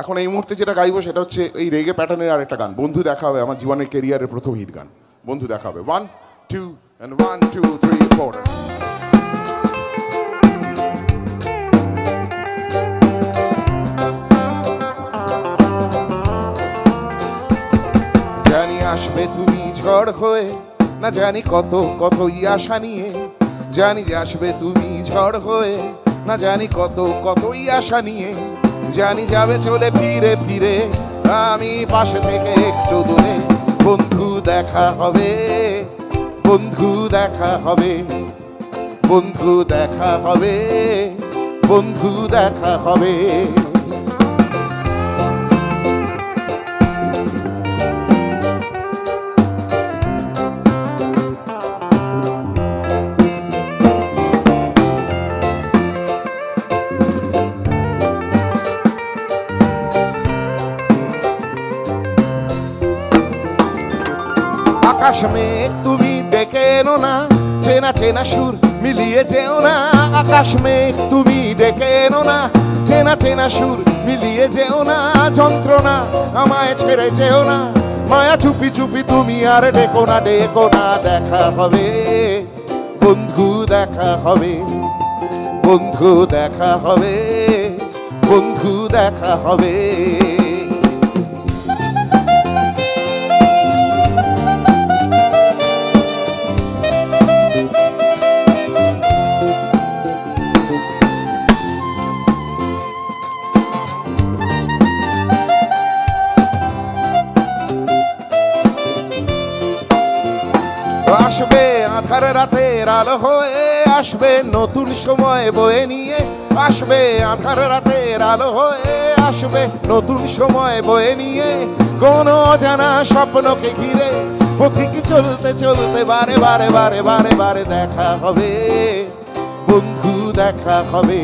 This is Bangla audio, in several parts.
এখন এই মুহূর্তে যেটা গাইবো সেটা হচ্ছে এই রেগে প্যাটার্নের আরেকটা গান, বন্ধু দেখা হবে, আমার জীবনের কেরিয়ারের প্রথম হিট গান, বন্ধু দেখা হবে। 1 2 and 1 2 3 4। জানি আসবে তুমি ঝড় হয়ে, না জানি কত কতই আশা নিয়ে, জানি যে আসবে তুমি ঝড় হয়ে, না জানি কত কতই আশা নিয়ে, জানি যাবে চলে ফিরে ফিরে, আমি পাশে থেকে একটু দূরে, বন্ধু দেখা হবে, বন্ধু দেখা হবে, বন্ধু দেখা হবে, বন্ধু দেখা হবে। আকাশ মেঘ তুমি ডেকে এনো না, চেনা চেনা সুর মিলিয়ে যেও না, আকাশ মেঘ তুমি ডেকে এনো না, চেনা চেনা সুর মিলিয়ে যেও না, যন্ত্রণা আমায় ছেড়ে যেও না, মায়া চুপি চুপি তুমি আর ডেকো না, ডেকো না, দেখা হবে, বন্ধু দেখা হবে, বন্ধু দেখা হবে, বন্ধু দেখা হবে। আসবে আধার রাতের আলো হয়ে, আসবে নতুন সময় বয়ে নিয়ে, আসবে আধার রাতের আলো হয়ে, আসবে নতুন সময় বয়ে নিয়ে, কোন অজানা স্বপ্নকে ঘিরে, পথিক চলতে চলতে বারে বারে বারে বারে বারে দেখা হবে, বন্ধু দেখা হবে,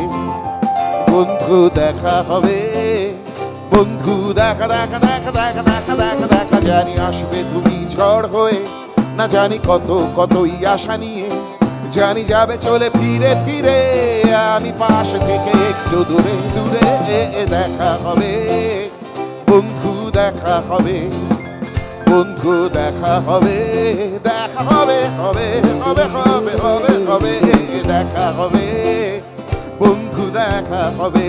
বন্ধু দেখা হবে, বন্ধু দেখা দেখা দেখা দেখা দেখা দেখা দেখা। জানি আসবে তুমি ঝড় হয়ে, না জানি কত কতই আশা নিয়ে, জানি যাবে চলে ফিরে ফিরে, আমি পাশে থেকে একটু দূরে দূরে, দেখা হবে, বন্ধু দেখা হবে, বন্ধু দেখা হবে, দেখা হবে, হবে হবে হবে হবে হবে, দেখা হবে, বন্ধু দেখা হবে।